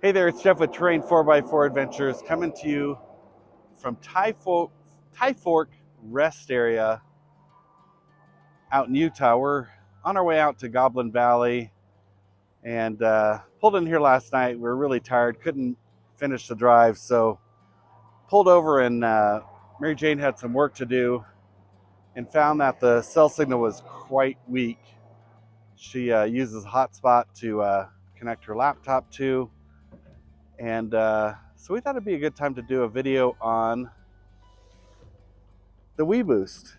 Hey there, it's Jeff with Terrain 4x4 Adventures coming to you from Tie Fork Rest Area out in Utah. We're on our way out to Goblin Valley and pulled in here last night. We were really tired, couldn't finish the drive, so pulled over and Mary Jane had some work to do and found that the cell signal was quite weak. She uses a hotspot to connect her laptop to. And so we thought it'd be a good time to do a video on the WeBoost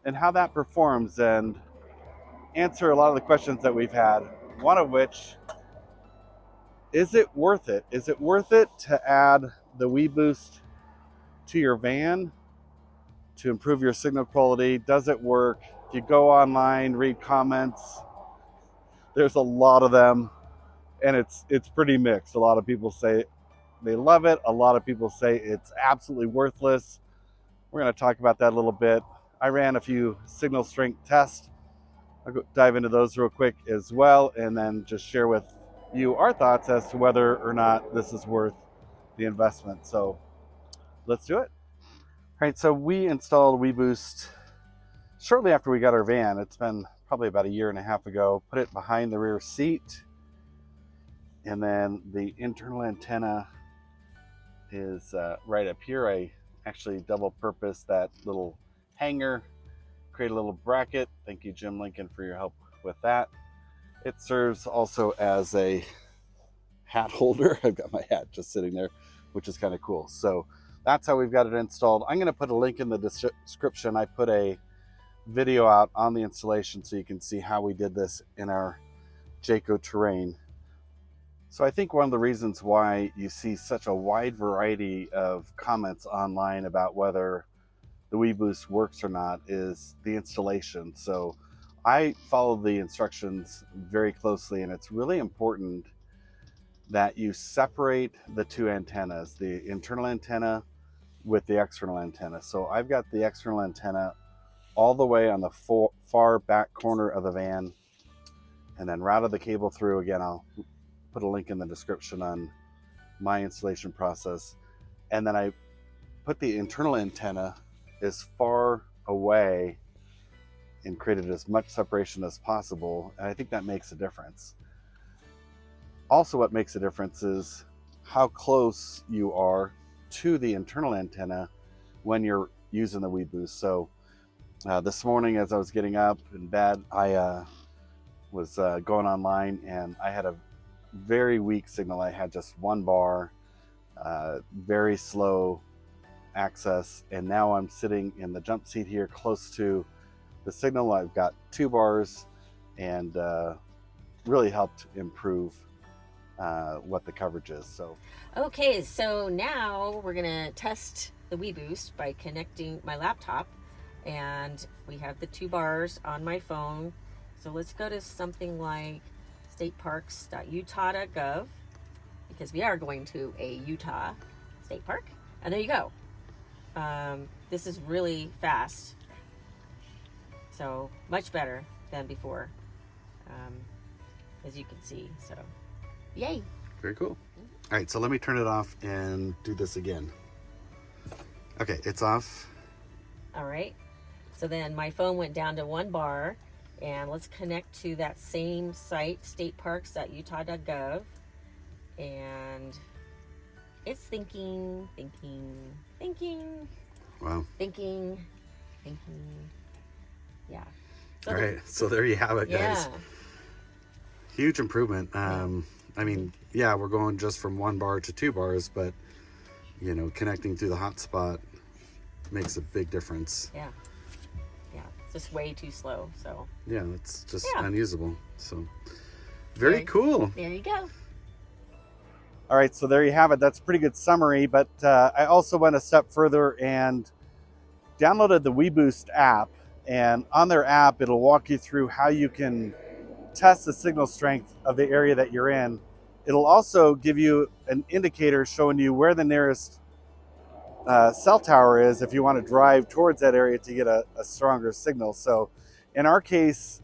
and how that performs and answer a lot of the questions that we've had. One of which, is it worth it? Is it worth it to add the WeBoost to your van to improve your signal quality? Does it work? If you go online, read comments, there's a lot of them, and it's pretty mixed. A lot of people say they love it. A lot of people say it's absolutely worthless. We're going to talk about that a little bit. I ran a few signal strength tests. I'll go dive into those real quick as well, and then just share with you our thoughts as to whether or not this is worth the investment. So let's do it. All right, so we installed WeBoost shortly after we got our van. It's been probably about a year and a half ago. Put it behind the rear seat, and then the internal antenna is right up here. I actually double purpose that little hanger, create a little bracket. Thank you, Jim Lincoln, for your help with that. It serves also as a hat holder. I've got my hat just sitting there, which is kind of cool. So that's how we've got it installed. I'm going to put a link in the description. I put a video out on the installation so you can see how we did this in our Jayco terrain. So I think one of the reasons why you see such a wide variety of comments online about whether the WeBoost works or not is the installation. So I follow the instructions very closely, and it's really important that you separate the two antennas, the internal antenna with the external antenna. So I've got the external antenna all the way on the far back corner of the van, and then routed the cable through. Again, I'll put a link in the description on my installation process. And then I put the internal antenna as far away and created as much separation as possible. And I think that makes a difference. Also, what makes a difference is how close you are to the internal antenna when you're using the WeBoost. So this morning, as I was getting up in bed, I was going online, and I had a very weak signal. I had just one bar, very slow access, and now I'm sitting in the jump seat here close to the signal. I've got 2 bars, and really helped improve what the coverage is. So okay, so now we're gonna test the WeBoost by connecting my laptop, and we have the 2 bars on my phone. So let's go to something like stateparks.utah.gov, because we are going to a Utah state park. And there you go. This is really fast, so much better than before, as you can see. So yay. very cool. All right, so let me turn it off and do this again. Okay, it's off. All right, so then my phone went down to 1 bar, and let's connect to that same site, stateparks.utah.gov, and it's thinking. Wow. Thinking. Yeah. So all right, so there you have it, guys. Yeah. Huge improvement. I mean, yeah, we're going just from 1 bar to 2 bars, but you know, connecting through the hotspot makes a big difference. Yeah. It's just way too slow. So Yeah, it's just Yeah. unusable. So very Okay. cool. there you go. All right, so there you have it. That's a pretty good summary, but I also went a step further and downloaded the WeBoost app, and on their app, it'll walk you through how you can test the signal strength of the area that you're in. It'll also give you an indicator showing you where the nearest cell tower is if you want to drive towards that area to get a stronger signal. So in our case,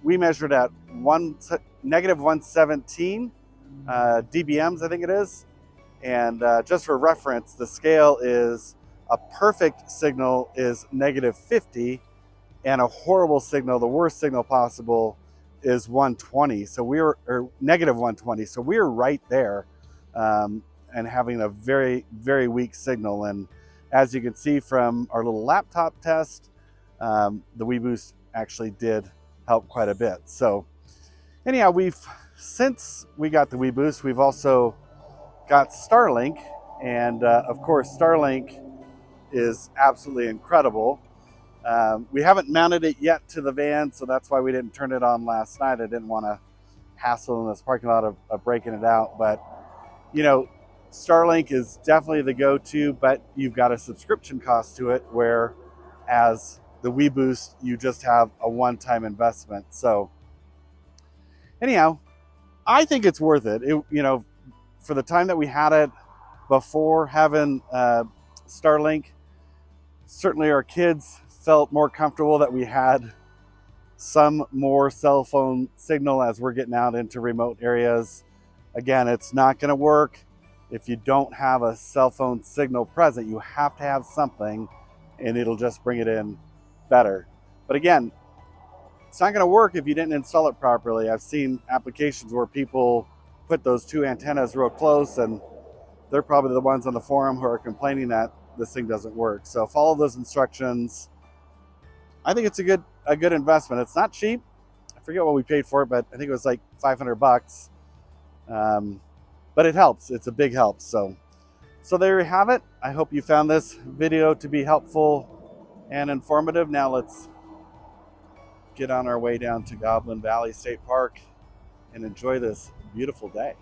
we measured at -117 dBms, I think it is. And just for reference, the scale is a perfect signal is -50, and a horrible signal, the worst signal possible, is 120. So we were, or -120. So we were right there, and having a very, very weak signal. And as you can see from our little laptop test, the WeBoost actually did help quite a bit. So anyhow, since we got the WeBoost, we've also got Starlink, and of course Starlink is absolutely incredible. We haven't mounted it yet to the van, so that's why we didn't turn it on last night. I didn't want to hassle in this parking lot of breaking it out. But you know, Starlink is definitely the go-to, but you've got a subscription cost to it, where as the WeBoost, you just have a one-time investment. So anyhow, I think it's worth it. For the time that we had it before having Starlink, certainly our kids felt more comfortable that we had some more cell phone signal as we're getting out into remote areas. Again, it's not going to work if you don't have a cell phone signal present. You have to have something, and it'll just bring it in better. But again, it's not going to work if you didn't install it properly. I've seen applications where people put those two antennas real close, and they're probably the ones on the forum who are complaining that this thing doesn't work. So follow those instructions. I think it's a good investment. It's not cheap. I forget what we paid for it, but I think it was like $500. But it helps. It's a big help. So there you have it. I hope you found this video to be helpful and informative. Now let's get on our way down to Goblin Valley State Park and enjoy this beautiful day.